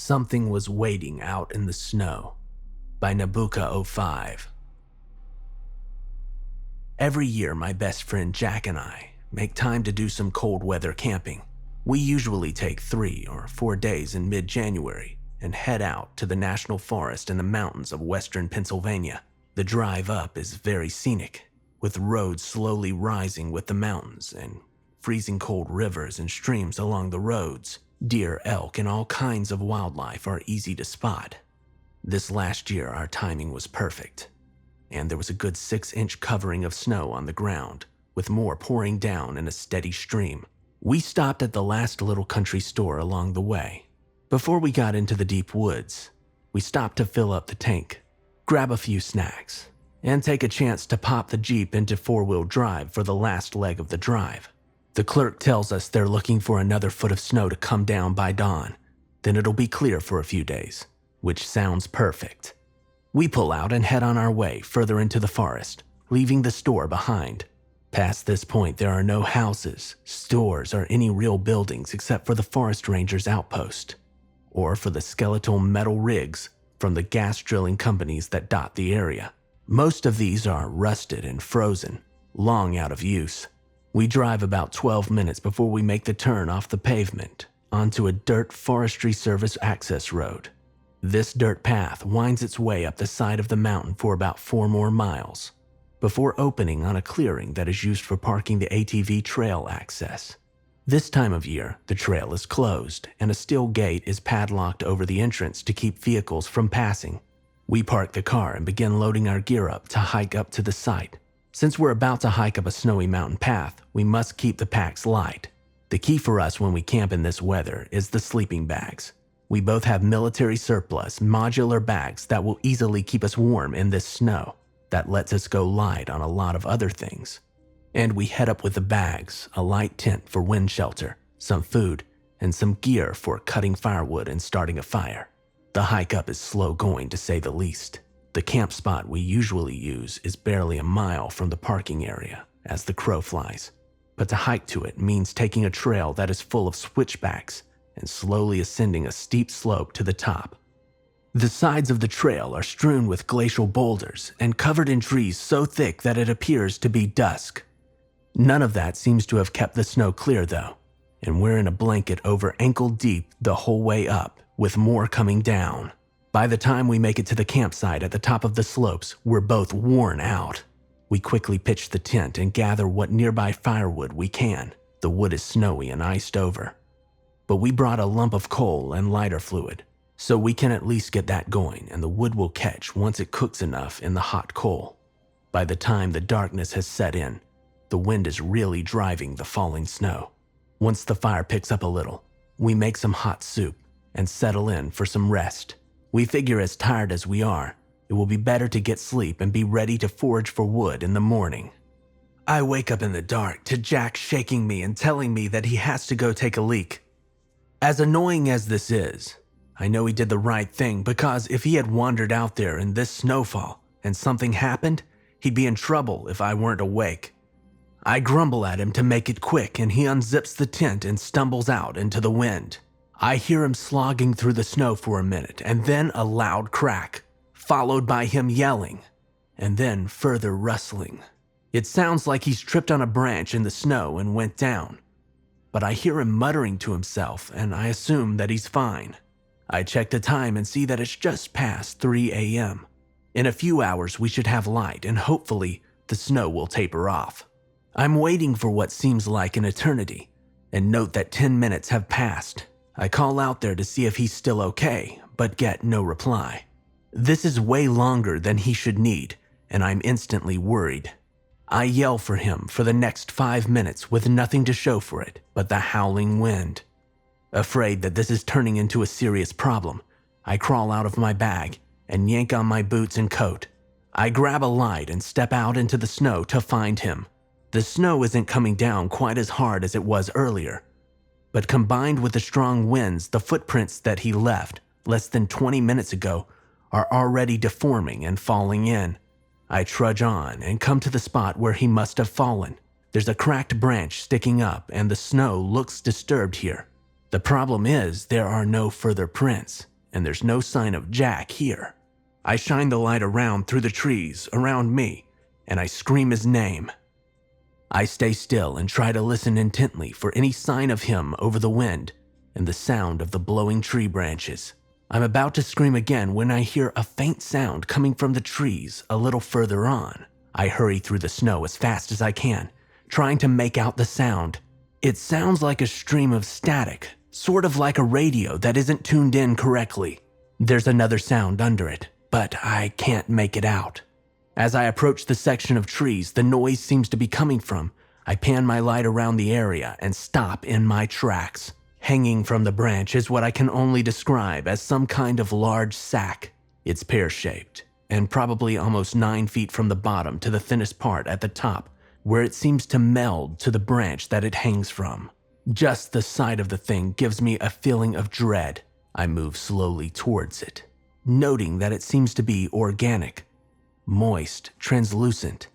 Something Was Waiting Out in the Snow by Nabuka05. Every year, my best friend Jack and I make time to do some cold weather camping. We usually take 3 or 4 days in mid-January and head out to the national forest in the mountains of western Pennsylvania. The drive up is very scenic, with roads slowly rising with the mountains and freezing cold rivers and streams along the roads. Deer, elk, and all kinds of wildlife are easy to spot. This last year, our timing was perfect, and there was a good 6-inch covering of snow on the ground, with more pouring down in a steady stream. We stopped at the last little country store along the way. Before we got into the deep woods, we stopped to fill up the tank, grab a few snacks, and take a chance to pop the Jeep into 4-wheel drive for the last leg of the drive. The clerk tells us they're looking for another foot of snow to come down by dawn. Then it'll be clear for a few days, which sounds perfect. We pull out and head on our way further into the forest, leaving the store behind. Past this point, there are no houses, stores, or any real buildings except for the forest ranger's outpost, or for the skeletal metal rigs from the gas drilling companies that dot the area. Most of these are rusted and frozen, long out of use. We drive about 12 minutes before we make the turn off the pavement onto a dirt Forestry Service access road. This dirt path winds its way up the side of the mountain for about 4 more miles, before opening on a clearing that is used for parking the ATV trail access. This time of year, the trail is closed and a steel gate is padlocked over the entrance to keep vehicles from passing. We park the car and begin loading our gear up to hike up to the site. Since we're about to hike up a snowy mountain path, we must keep the packs light. The key for us when we camp in this weather is the sleeping bags. We both have military surplus modular bags that will easily keep us warm in this snow. That lets us go light on a lot of other things. And we head up with the bags, a light tent for wind shelter, some food, and some gear for cutting firewood and starting a fire. The hike up is slow going, to say the least. The camp spot we usually use is barely a mile from the parking area as the crow flies, but to hike to it means taking a trail that is full of switchbacks and slowly ascending a steep slope to the top. The sides of the trail are strewn with glacial boulders and covered in trees so thick that it appears to be dusk. None of that seems to have kept the snow clear though, and we're in a blanket over ankle deep the whole way up, with more coming down. By the time we make it to the campsite at the top of the slopes, we're both worn out. We quickly pitch the tent and gather what nearby firewood we can. The wood is snowy and iced over, but we brought a lump of coal and lighter fluid, so we can at least get that going, and the wood will catch once it cooks enough in the hot coal. By the time the darkness has set in, the wind is really driving the falling snow. Once the fire picks up a little, we make some hot soup and settle in for some rest. We figure as tired as we are, it will be better to get sleep and be ready to forage for wood in the morning. I wake up in the dark to Jack shaking me and telling me that he has to go take a leak. As annoying as this is, I know he did the right thing, because if he had wandered out there in this snowfall and something happened, he'd be in trouble if I weren't awake. I grumble at him to make it quick, and he unzips the tent and stumbles out into the wind. I hear him slogging through the snow for a minute, and then a loud crack, followed by him yelling, and then further rustling. It sounds like he's tripped on a branch in the snow and went down, but I hear him muttering to himself, and I assume that he's fine. I check the time and see that it's just past 3 a.m. In a few hours, we should have light, and hopefully the snow will taper off. I'm waiting for what seems like an eternity, and note that 10 minutes have passed. I call out there to see if he's still okay, but get no reply. This is way longer than he should need, and I'm instantly worried. I yell for him for the next 5 minutes with nothing to show for it but the howling wind. Afraid that this is turning into a serious problem, I crawl out of my bag and yank on my boots and coat. I grab a light and step out into the snow to find him. The snow isn't coming down quite as hard as it was earlier, but combined with the strong winds, the footprints that he left less than 20 minutes ago are already deforming and falling in. I trudge on and come to the spot where he must have fallen. There's a cracked branch sticking up, and the snow looks disturbed here. The problem is there are no further prints. and there's no sign of Jack here. I shine the light around through the trees around me, and I scream his name. I stay still and try to listen intently for any sign of him over the wind and the sound of the blowing tree branches. I'm about to scream again when I hear a faint sound coming from the trees a little further on. I hurry through the snow as fast as I can, trying to make out the sound. It sounds like a stream of static, sort of like a radio that isn't tuned in correctly. There's another sound under it, but I can't make it out. As I approach the section of trees the noise seems to be coming from, I pan my light around the area and stop in my tracks. Hanging from the branch is what I can only describe as some kind of large sack. It's pear-shaped, and probably almost 9 feet from the bottom to the thinnest part at the top, where it seems to meld to the branch that it hangs from. Just the sight of the thing gives me a feeling of dread. I move slowly towards it, noting that it seems to be organic, moist, translucent,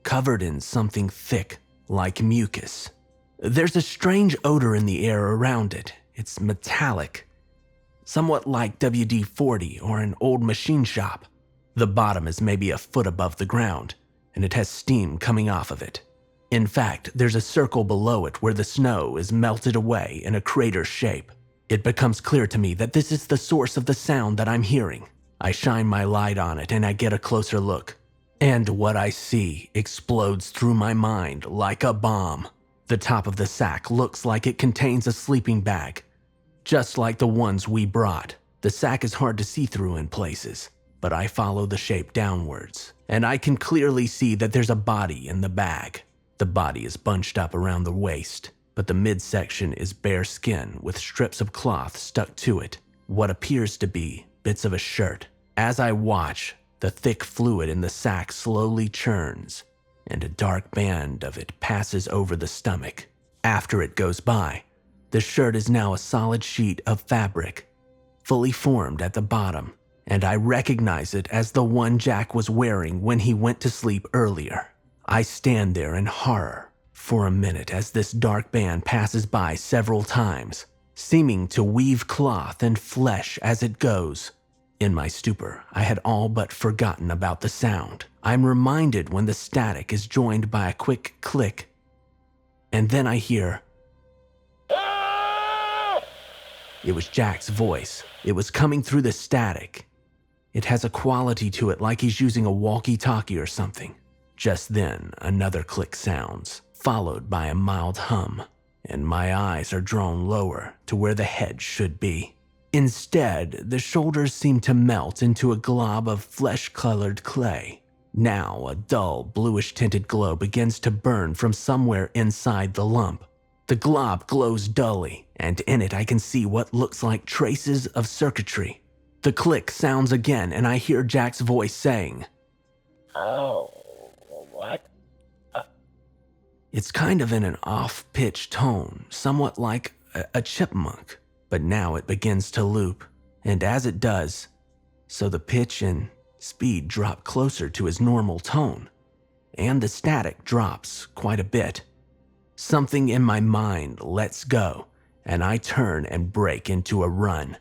covered in something thick like mucus. There's a strange odor in the air around it. It's metallic, somewhat like WD-40 or an old machine shop. The bottom is maybe a foot above the ground, and it has steam coming off of it. In fact, there's a circle below it where the snow is melted away in a crater shape. It becomes clear to me that this is the source of the sound that I'm hearing. I shine my light on it and I get a closer look. And what I see explodes through my mind like a bomb. The top of the sack looks like it contains a sleeping bag, just like the ones we brought. The sack is hard to see through in places, but I follow the shape downwards, and I can clearly see that there's a body in the bag. The body is bunched up around the waist, but the midsection is bare skin with strips of cloth stuck to it, what appears to be bits of a shirt. As I watch, the thick fluid in the sack slowly churns, and a dark band of it passes over the stomach. After it goes by, the shirt is now a solid sheet of fabric, fully formed at the bottom, and I recognize it as the one Jack was wearing when he went to sleep earlier. I stand there in horror for a minute as this dark band passes by several times, seeming to weave cloth and flesh as it goes. In my stupor, I had all but forgotten about the sound. I'm reminded when the static is joined by a quick click, and then I hear... It was Jack's voice. It was coming through the static. It has a quality to it like he's using a walkie-talkie or something. Just then, another click sounds, followed by a mild hum, and my eyes are drawn lower to where the head should be. Instead, the shoulders seem to melt into a glob of flesh-colored clay. Now, a dull, bluish-tinted glow begins to burn from somewhere inside the lump. The glob glows dully, and in it I can see what looks like traces of circuitry. The click sounds again, and I hear Jack's voice saying, "Oh, what?" It's kind of in an off-pitched tone, somewhat like a chipmunk. But now it begins to loop, and as it does, so the pitch and speed drop closer to his normal tone, and the static drops quite a bit. Something in my mind lets go, and I turn and break into a run.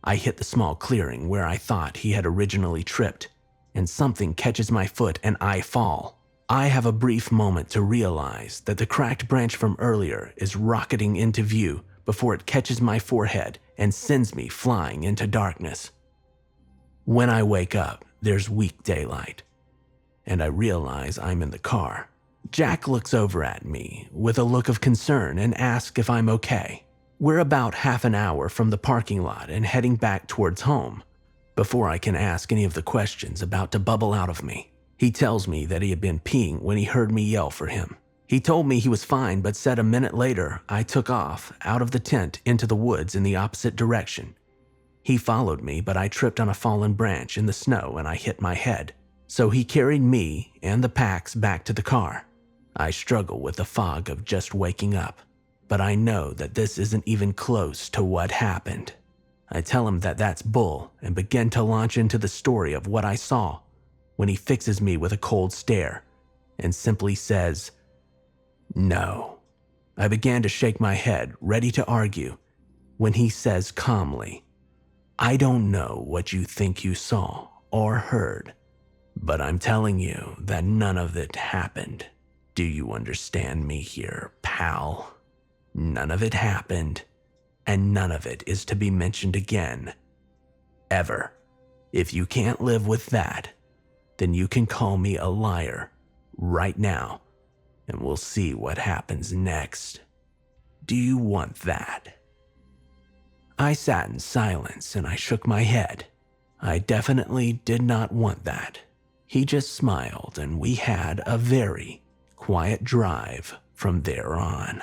I hit the small clearing where I thought he had originally tripped, and something catches my foot and I fall. I have a brief moment to realize that the cracked branch from earlier is rocketing into view before it catches my forehead and sends me flying into darkness. When I wake up, there's weak daylight, and I realize I'm in the car. Jack looks over at me with a look of concern and asks if I'm okay. We're about half an hour from the parking lot and heading back towards home before I can ask any of the questions about to bubble out of me. He tells me that he had been peeing when he heard me yell for him. He told me he was fine, but said a minute later I took off out of the tent into the woods in the opposite direction. He followed me, but I tripped on a fallen branch in the snow and I hit my head. So he carried me and the packs back to the car. I struggle with the fog of just waking up, but I know that this isn't even close to what happened. I tell him that that's bull and begin to launch into the story of what I saw when he fixes me with a cold stare and simply says, "No." I began to shake my head, ready to argue, when he says calmly, I don't know what you think you saw or heard, but I'm telling you that none of it happened. Do you understand me here, pal? None of it happened, and none of it is to be mentioned again. Ever. If you can't live with that, then you can call me a liar right now, and we'll see what happens next. Do you want that? I sat in silence and I shook my head. I definitely did not want that. He just smiled and we had a very quiet drive from there on.